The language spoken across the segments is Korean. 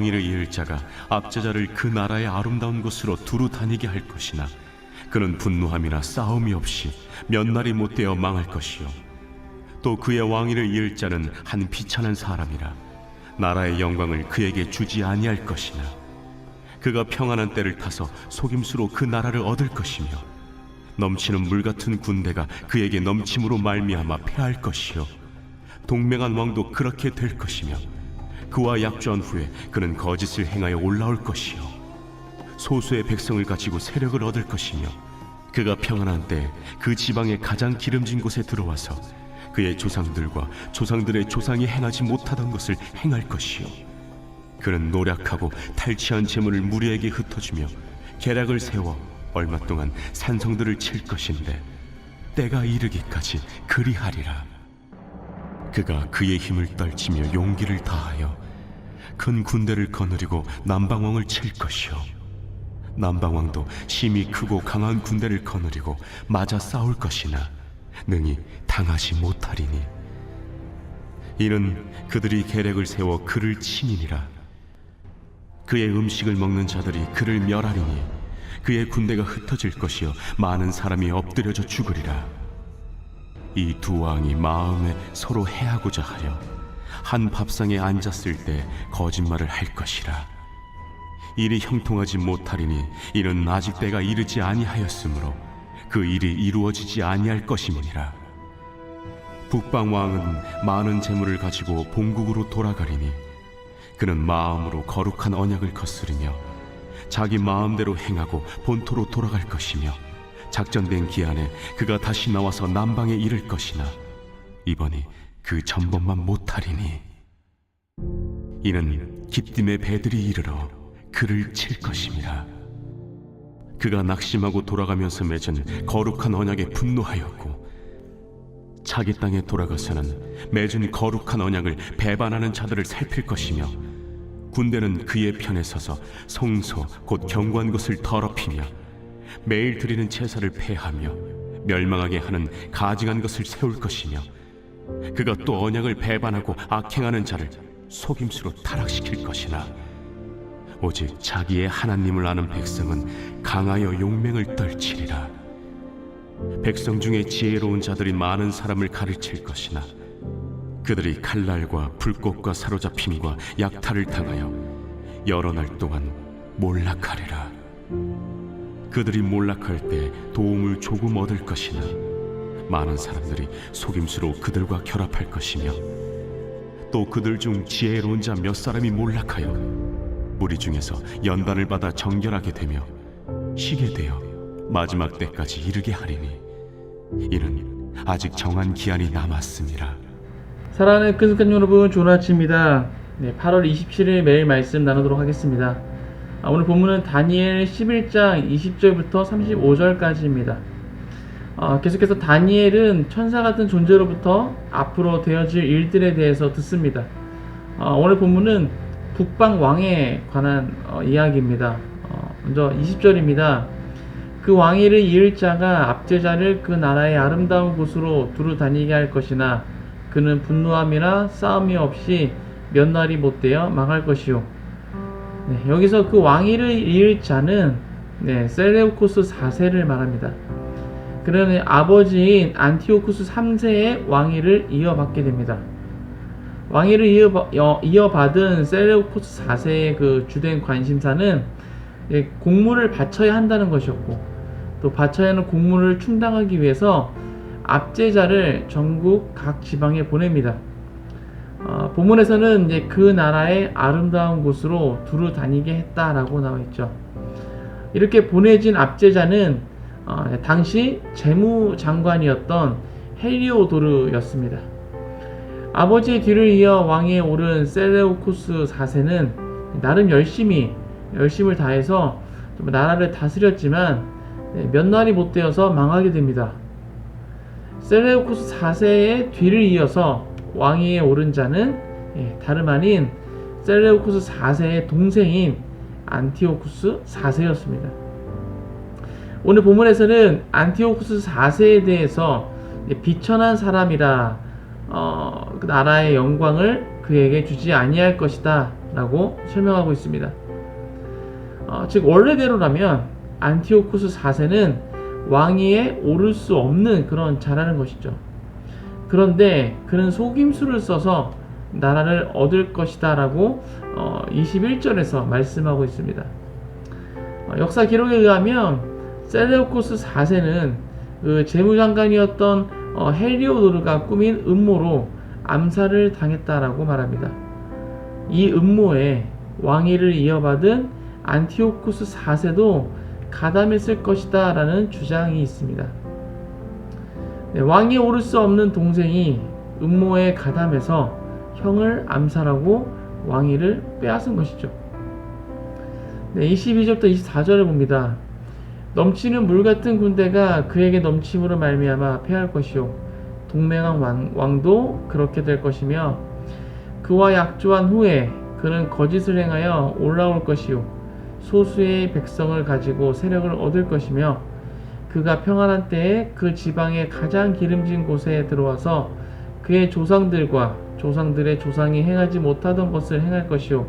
왕위를 이을 자가 압제자를 그 나라의 아름다운 곳으로 두루 다니게 할 것이나 그는 분노함이나 싸움이 없이 몇 날이 못되어 망할 것이요 또 그의 왕위를 이을 자는 한 비천한 사람이라 나라의 영광을 그에게 주지 아니할 것이나 그가 평안한 때를 타서 속임수로 그 나라를 얻을 것이며 넘치는 물 같은 군대가 그에게 넘침으로 말미암아 패할 것이요 동맹한 왕도 그렇게 될 것이며 그와 약조한 후에 그는 거짓을 행하여 올라올 것이요 소수의 백성을 가지고 세력을 얻을 것이며 그가 평안한 때 그 지방의 가장 기름진 곳에 들어와서 그의 조상들과 조상들의 조상이 행하지 못하던 것을 행할 것이요 그는 노략하고 탈취한 재물을 무리에게 흩어주며 계략을 세워 얼마 동안 산성들을 칠 것인데 때가 이르기까지 그리하리라. 그가 그의 힘을 떨치며 용기를 다하여 큰 군대를 거느리고 남방왕을 칠 것이요 남방왕도 힘이 크고 강한 군대를 거느리고 맞아 싸울 것이나 능히 당하지 못하리니 이는 그들이 계략을 세워 그를 치니니라. 그의 음식을 먹는 자들이 그를 멸하리니 그의 군대가 흩어질 것이요 많은 사람이 엎드려져 죽으리라. 이 두 왕이 마음에 서로 해하고자 하여 한 밥상에 앉았을 때 거짓말을 할 것이라. 일이 형통하지 못하리니 이는 아직 때가 이르지 아니하였으므로 그 일이 이루어지지 아니할 것임이니라. 북방 왕은 많은 재물을 가지고 본국으로 돌아가리니 그는 마음으로 거룩한 언약을 거스르며 자기 마음대로 행하고 본토로 돌아갈 것이며 작정된 기한에 그가 다시 나와서 남방에 이를 것이나 이번이 그 전번만 못하리니 이는 기띔의 배들이 이르러 그를 칠 것임이라. 그가 낙심하고 돌아가면서 맺은 거룩한 언약에 분노하였고 자기 땅에 돌아가서는 맺은 거룩한 언약을 배반하는 자들을 살필 것이며 군대는 그의 편에 서서 성소 곧 경고한 것을 더럽히며 매일 드리는 제사를 폐하며 멸망하게 하는 가증한 것을 세울 것이며 그가 또 언약을 배반하고 악행하는 자를 속임수로 타락시킬 것이나 오직 자기의 하나님을 아는 백성은 강하여 용맹을 떨치리라. 백성 중에 지혜로운 자들이 많은 사람을 가르칠 것이나 그들이 칼날과 불꽃과 사로잡힘과 약탈을 당하여 여러 날 동안 몰락하리라. 그들이 몰락할 때 도움을 조금 얻을 것이나 많은 사람들이 속임수로 그들과 결합할 것이며 또 그들 중 지혜로운 자 몇 사람이 몰락하여 무리 중에서 연단을 받아 정결하게 되며 쉬게 되어 마지막 때까지 이르게 하리니 이는 아직 정한 기한이 남았습니다. 사랑하는 끈끈 여러분, 좋은 아침입니다. 8월 27일 매일 말씀 나누도록 하겠습니다. 오늘 본문은 다니엘 11장 20절부터 35절까지입니다. 계속해서 다니엘은 천사 같은 존재로부터 앞으로 되어질 일들에 대해서 듣습니다. 오늘 본문은 북방 왕에 관한 이야기입니다. 먼저 20절입니다. 그 왕위를 이을 자가 압제자를 그 나라의 아름다운 곳으로 두루 다니게 할 것이나 그는 분노함이나 싸움이 없이 몇 날이 못되어 망할 것이요. 여기서 그 왕위를 이을 자는 셀레우코스 4세를 말합니다. 그는 아버지인 안티오쿠스 3세의 왕위를 이어받게 됩니다. 왕위를 이어받은 셀레우코스 4세의 그 주된 관심사는 공물을 바쳐야 한다는 것이었고, 또 바쳐야 하는 공물을 충당하기 위해서 압제자를 전국 각 지방에 보냅니다. 본문에서는 이제 그 나라의 아름다운 곳으로 두루 다니게 했다라고 나와 있죠. 이렇게 보내진 압제자는 당시 재무장관이었던 헬리오도르였습니다. 아버지의 뒤를 이어 왕위에 오른 셀레우코스 4세는 나름 열심을 다해서 나라를 다스렸지만 몇 날이 못되어서 망하게 됩니다. 셀레우코스 4세의 뒤를 이어서 왕위에 오른 자는 다름 아닌 셀레우코스 4세의 동생인 안티오쿠스 4세였습니다. 오늘 본문에서는 안티오쿠스 4세에 대해서 비천한 사람이라 그 나라의 영광을 그에게 주지 아니할 것이다 라고 설명하고 있습니다. 즉 원래대로라면 안티오쿠스 4세는 왕위에 오를 수 없는 그런 자라는 것이죠. 그런데 그는 속임수를 써서 나라를 얻을 것이다 라고 21절에서 말씀하고 있습니다. 역사 기록에 의하면 셀레우코스 4세는 그 재무장관이었던 헬리오도르가 꾸민 음모로 암살을 당했다라고 말합니다. 이 음모에 왕위를 이어받은 안티오쿠스 4세도 가담했을 것이다 라는 주장이 있습니다. 왕위에 오를 수 없는 동생이 음모에 가담해서 형을 암살하고 왕위를 빼앗은 것이죠. 22절부터 24절을 봅니다. 넘치는 물 같은 군대가 그에게 넘침으로 말미암아 패할 것이요 동맹한 왕도 그렇게 될 것이며 그와 약조한 후에 그는 거짓을 행하여 올라올 것이요 소수의 백성을 가지고 세력을 얻을 것이며 그가 평안한 때에 그 지방의 가장 기름진 곳에 들어와서 그의 조상들과 조상들의 조상이 행하지 못하던 것을 행할 것이요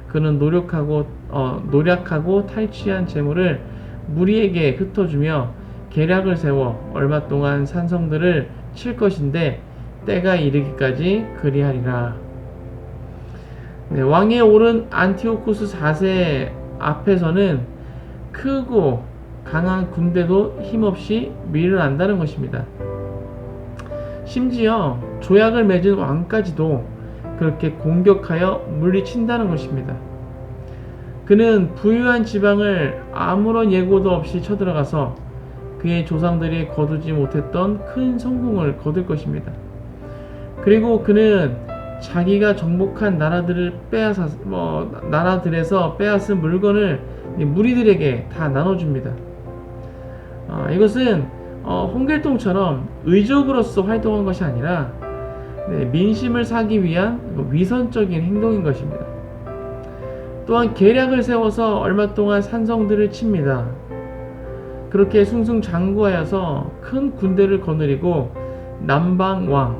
그는 노력하고 탈취한 재물을 무리에게 흩어주며 계략을 세워 얼마 동안 산성들을 칠 것인데 때가 이르기까지 그리하리라. 왕위에 오른 안티오쿠스 4세 앞에서는 크고 강한 군대도 힘없이 밀어난다는 것입니다. 심지어 조약을 맺은 왕까지도 그렇게 공격하여 물리친다는 것입니다. 그는 부유한 지방을 아무런 예고도 없이 쳐들어가서 그의 조상들이 거두지 못했던 큰 성공을 거둘 것입니다. 그리고 그는 자기가 정복한 나라들에서 빼앗은 물건을 무리들에게 다 나눠줍니다. 이것은 홍길동처럼 의적으로서 활동한 것이 아니라 민심을 사기 위한 위선적인 행동인 것입니다. 또한 계략을 세워서 얼마 동안 산성들을 칩니다. 그렇게 승승장구하여서 큰 군대를 거느리고 남방왕,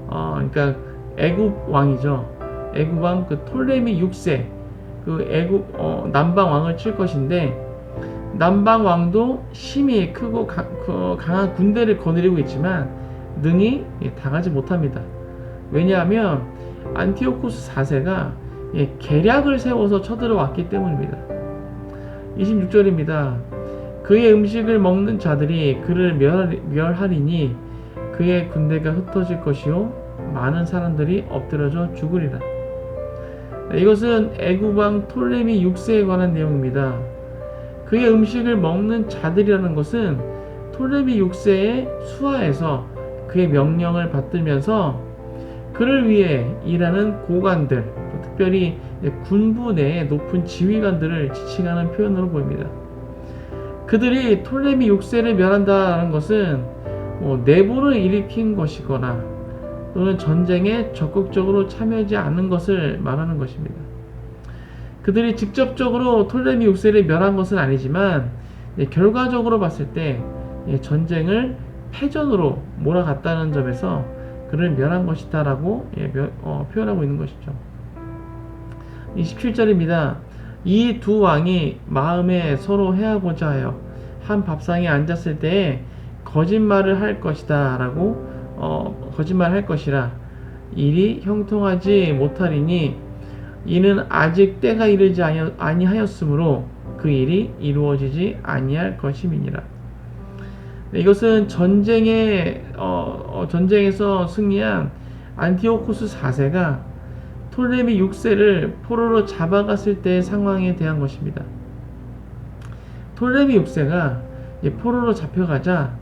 그러니까 애굽 왕이죠. 애굽 왕 그 톨레미 6세 그 애굽 남방 왕을 칠 것인데 남방 왕도 심히 크고 강한 군대를 거느리고 있지만 능히 당하지 못합니다. 왜냐하면 안티오쿠스 4세가 계략을 세워서 쳐들어왔기 때문입니다. 26절입니다. 그의 음식을 먹는 자들이 그를 멸하리니 그의 군대가 흩어질 것이요 많은 사람들이 엎드려져 죽으리라. 이것은 애굽 왕 톨레미 6세에 관한 내용입니다. 그의 음식을 먹는 자들이라는 것은 톨레미 6세의 수하에서 그의 명령을 받들면서 그를 위해 일하는 고관들, 특별히 군부 내의 높은 지휘관들을 지칭하는 표현으로 보입니다. 그들이 톨레미 6세를 멸한다는 것은 내보를 일으킨 것이거나 또는 전쟁에 적극적으로 참여하지 않는 것을 말하는 것입니다. 그들이 직접적으로 톨레미 6세를 멸한 것은 아니지만 결과적으로 봤을 때 전쟁을 패전으로 몰아갔다는 점에서 그를 멸한 것이다 라고 표현하고 있는 것이죠. 27절입니다. 이 두 왕이 마음에 서로 해하고자 하여 한 밥상에 앉았을 때에 거짓말을 할 것이다 라고 거짓말할 것이라 일이 형통하지 못하리니 이는 아직 때가 이르지 아니하였으므로 그 일이 이루어지지 아니할 것임이니라. 이것은 전쟁에서 승리한 안티오쿠스 4세가 톨레미 6세를 포로로 잡아갔을 때의 상황에 대한 것입니다. 톨레미 6세가 포로로 잡혀가자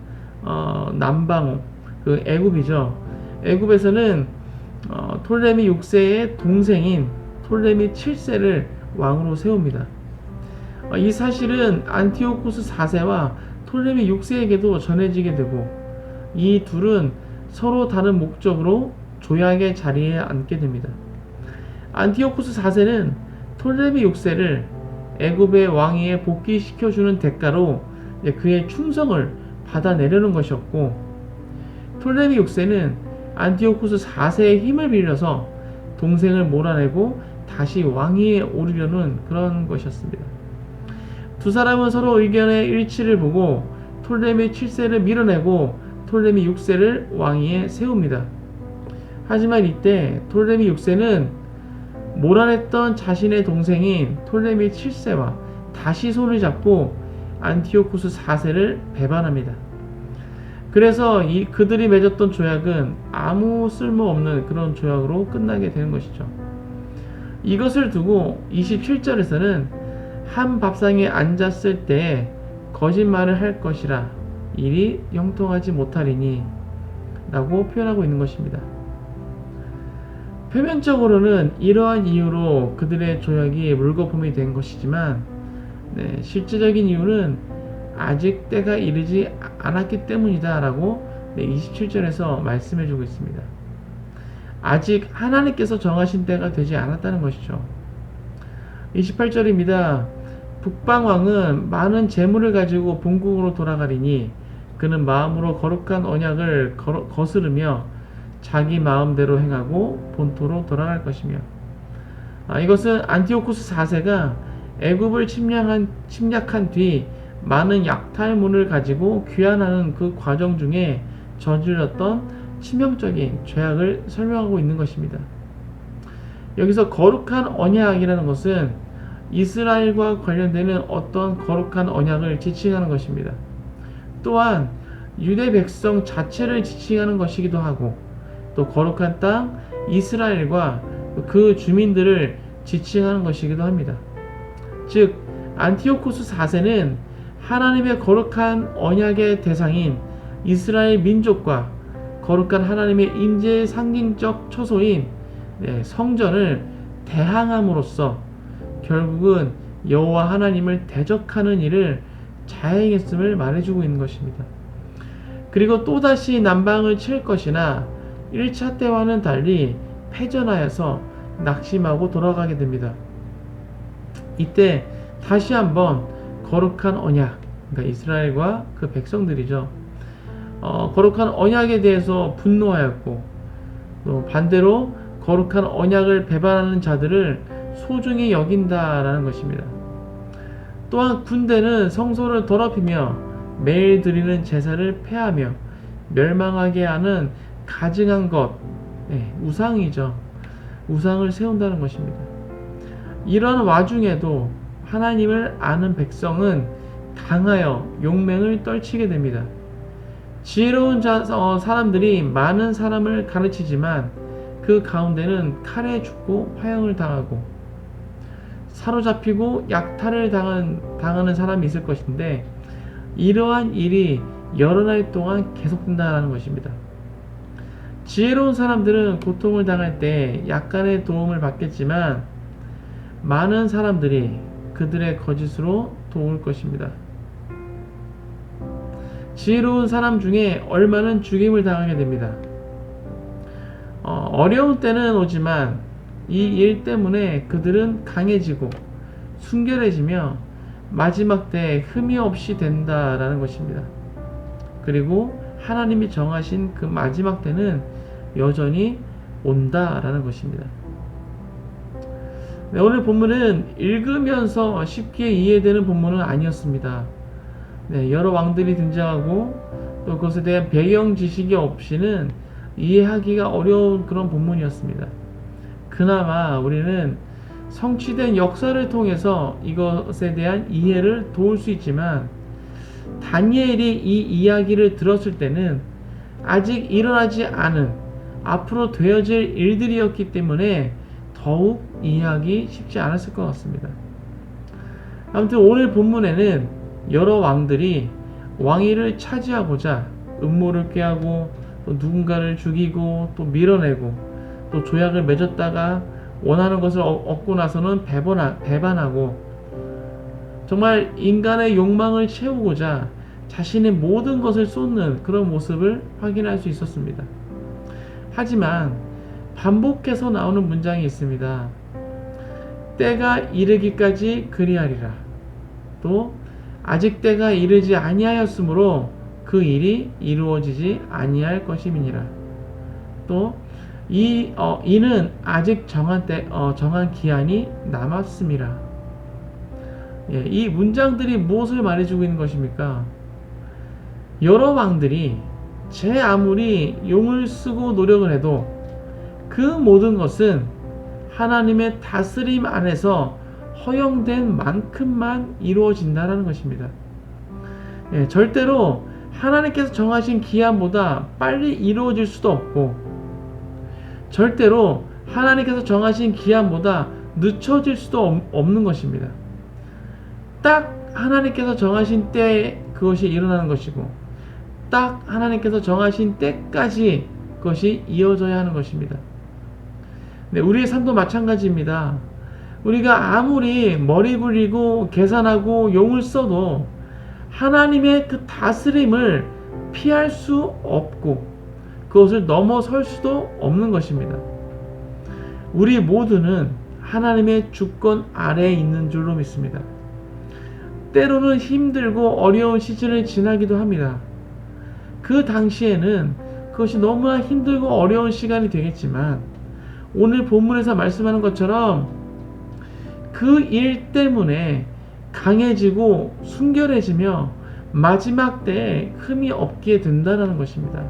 남방 그 애굽이죠. 애굽에서는 톨레미 6세의 동생인 톨레미 7세를 왕으로 세웁니다. 이 사실은 안티오쿠스 4세와 톨레미 6세에게도 전해지게 되고 이 둘은 서로 다른 목적으로 조약의 자리에 앉게 됩니다. 안티오쿠스 4세는 톨레미 6세를 애굽의 왕위에 복귀시켜주는 대가로 그의 충성을 받아내려는 것이었고 톨레미 6세는 안티오쿠스 4세의 힘을 빌려서 동생을 몰아내고 다시 왕위에 오르려는 그런 것이었습니다. 두 사람은 서로 의견의 일치를 보고 톨레미 7세를 밀어내고 톨레미 6세를 왕위에 세웁니다. 하지만 이때 톨레미 6세는 몰아냈던 자신의 동생인 톨레미 7세와 다시 손을 잡고 안티오쿠스 4세를 배반합니다. 그래서 그들이 맺었던 조약은 아무 쓸모없는 그런 조약으로 끝나게 되는 것이죠. 이것을 두고 27절에서는 한 밥상에 앉았을 때 거짓말을 할 것이라 일이 형통하지 못하리니 라고 표현하고 있는 것입니다. 표면적으로는 이러한 이유로 그들의 조약이 물거품이 된 것이지만 실질적인 이유는 아직 때가 이르지 않았기 때문이다 라고 27절에서 말씀해주고 있습니다. 아직 하나님께서 정하신 때가 되지 않았다는 것이죠. 28절입니다. 북방왕은 많은 재물을 가지고 본국으로 돌아가리니 그는 마음으로 거룩한 언약을 거스르며 자기 마음대로 행하고 본토로 돌아갈 것이며, 이것은 안티오쿠스 4세가 애굽을 침략한 뒤 많은 약탈문을 가지고 귀환하는 그 과정 중에 저질렀던 치명적인 죄악을 설명하고 있는 것입니다. 여기서 거룩한 언약이라는 것은 이스라엘과 관련되는 어떤 거룩한 언약을 지칭하는 것입니다. 또한 유대 백성 자체를 지칭하는 것이기도 하고, 또 거룩한 땅 이스라엘과 그 주민들을 지칭하는 것이기도 합니다. 즉 안티오쿠스 4세는 하나님의 거룩한 언약의 대상인 이스라엘 민족과 거룩한 하나님의 임재의 상징적 처소인 성전을 대항함으로써 결국은 여호와 하나님을 대적하는 일을 자행했음을 말해주고 있는 것입니다. 그리고 또다시 남방을 칠 것이나 1차 때와는 달리 패전하여서 낙심하고 돌아가게 됩니다. 이때 다시 한번 거룩한 언약, 그러니까 이스라엘과 그 백성들이죠. 거룩한 언약에 대해서 분노하였고, 또 반대로 거룩한 언약을 배반하는 자들을 소중히 여긴다라는 것입니다. 또한 군대는 성소를 더럽히며 매일 드리는 제사를 폐하며 멸망하게 하는 가증한 것, 우상이죠. 우상을 세운다는 것입니다. 이런 와중에도 하나님을 아는 백성은 강하여 용맹을 떨치게 됩니다. 지혜로운 사람들이 많은 사람을 가르치지만 그 가운데는 칼에 죽고 화형을 당하고 사로잡히고 약탈을 당하는 사람이 있을 것인데, 이러한 일이 여러 날 동안 계속된다는 것입니다. 지혜로운 사람들은 고통을 당할 때 약간의 도움을 받겠지만 많은 사람들이 그들의 거짓으로 도울 것입니다. 지혜로운 사람 중에 얼마는 죽임을 당하게 됩니다. 어려운 때는 오지만 이 일 때문에 그들은 강해지고 순결해지며 마지막 때에 흠이 없이 된다라는 것입니다. 그리고 하나님이 정하신 그 마지막 때는 여전히 온다라는 것입니다. 오늘 본문은 읽으면서 쉽게 이해되는 본문은 아니었습니다. 여러 왕들이 등장하고 또 그것에 대한 배경 지식이 없이는 이해하기가 어려운 그런 본문이었습니다. 그나마 우리는 성취된 역사를 통해서 이것에 대한 이해를 도울 수 있지만, 다니엘이 이 이야기를 들었을 때는 아직 일어나지 않은 앞으로 되어질 일들이었기 때문에 더욱 이해하기 쉽지 않았을 것 같습니다. 아무튼 오늘 본문에는 여러 왕들이 왕위를 차지하고자 음모를 꾀하고 또 누군가를 죽이고 또 밀어내고 또 조약을 맺었다가 원하는 것을 얻고 나서는 배반하고 정말 인간의 욕망을 채우고자 자신의 모든 것을 쏟는 그런 모습을 확인할 수 있었습니다. 하지만 반복해서 나오는 문장이 있습니다. 때가 이르기까지 그리하리라. 또 아직 때가 이르지 아니하였으므로 그 일이 이루어지지 아니할 것임이니라. 또 이는 아직 정한 기한이 남았습니다. 예, 이 문장들이 무엇을 말해주고 있는 것입니까? 여러 왕들이 제 아무리 용을 쓰고 노력을 해도 그 모든 것은 하나님의 다스림 안에서 허용된 만큼만 이루어진다는 것입니다. 예, 절대로 하나님께서 정하신 기한보다 빨리 이루어질 수도 없고, 절대로 하나님께서 정하신 기한보다 늦춰질 수도 없는 것입니다. 딱 하나님께서 정하신 때에 그것이 일어나는 것이고, 딱 하나님께서 정하신 때까지 그것이 이어져야 하는 것입니다. 네, 우리의 삶도 마찬가지입니다. 우리가 아무리 머리 굴리고 계산하고 용을 써도 하나님의 그 다스림을 피할 수 없고 그것을 넘어설 수도 없는 것입니다. 우리 모두는 하나님의 주권 아래에 있는 줄로 믿습니다. 때로는 힘들고 어려운 시즌을 지나기도 합니다. 그 당시에는 그것이 너무나 힘들고 어려운 시간이 되겠지만, 오늘 본문에서 말씀하는 것처럼 그 일 때문에 강해지고 순결해지며 마지막 때에 흠이 없게 된다는 것입니다.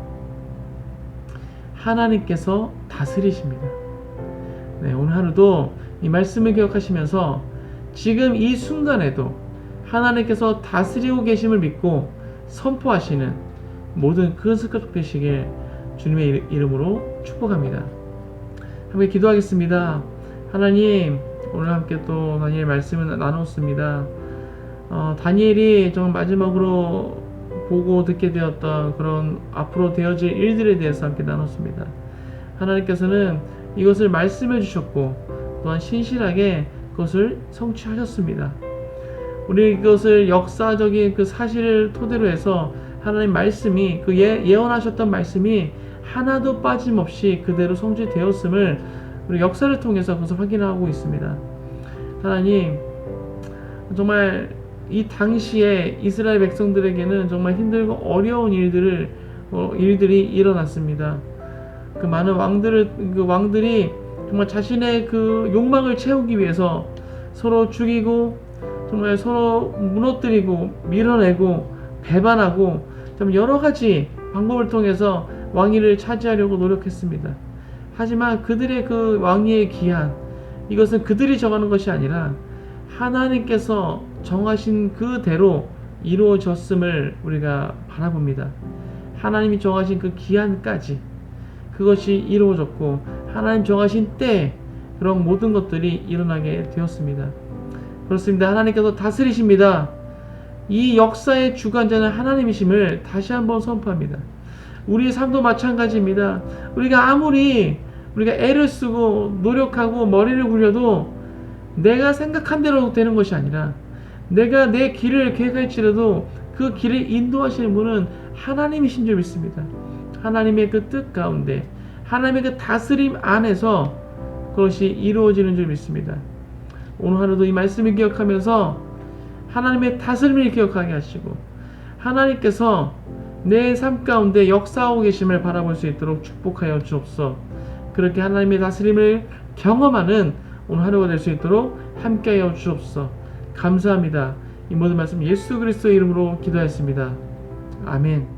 하나님께서 다스리십니다. 네, 오늘 하루도 이 말씀을 기억하시면서 지금 이 순간에도 하나님께서 다스리고 계심을 믿고 선포하시는 모든 그 습관 되시길 주님의 이름으로 축복합니다. 함께 기도하겠습니다. 하나님, 오늘 함께 또 다니엘 말씀을 나눴습니다. 다니엘이 정말 마지막으로 보고 듣게 되었던 그런 앞으로 되어질 일들에 대해서 함께 나눴습니다. 하나님께서는 이것을 말씀해 주셨고 또한 신실하게 그것을 성취하셨습니다. 우리 이것을 역사적인 그 사실을 토대로 해서 하나님 말씀이 그 예언하셨던 말씀이 하나도 빠짐없이 그대로 성취되었음을 우리 역사를 통해서 그것을 확인하고 있습니다. 하나님, 정말 이 당시에 이스라엘 백성들에게는 정말 힘들고 어려운 일들이 일어났습니다. 그 많은 왕들이 정말 자신의 그 욕망을 채우기 위해서 서로 죽이고 정말 서로 무너뜨리고 밀어내고 배반하고 좀 여러 가지 방법을 통해서 왕위를 차지하려고 노력했습니다. 하지만 그들의 그 왕위의 기한, 이것은 그들이 정하는 것이 아니라 하나님께서 정하신 그대로 이루어졌음을 우리가 바라봅니다. 하나님이 정하신 그 기한까지 그것이 이루어졌고 하나님 정하신 때에 그런 모든 것들이 일어나게 되었습니다. 그렇습니다. 하나님께서 다스리십니다. 이 역사의 주관자는 하나님이심을 다시 한번 선포합니다. 우리의 삶도 마찬가지입니다. 우리가 애를 쓰고 노력하고 머리를 굴려도 내가 생각한 대로 되는 것이 아니라 내가 내 길을 계획할지라도 그 길을 인도하시는 분은 하나님이신 줄 믿습니다. 하나님의 그 뜻 가운데 하나님의 그 다스림 안에서 그것이 이루어지는 줄 믿습니다. 오늘 하루도 이 말씀을 기억하면서 하나님의 다스림을 기억하게 하시고 하나님께서 내 삶 가운데 역사하고 계심을 바라볼 수 있도록 축복하여 주옵소서. 그렇게 하나님의 다스림을 경험하는 오늘 하루가 될 수 있도록 함께하여 주옵소서. 감사합니다. 이 모든 말씀 예수 그리스도의 이름으로 기도했습니다. 아멘.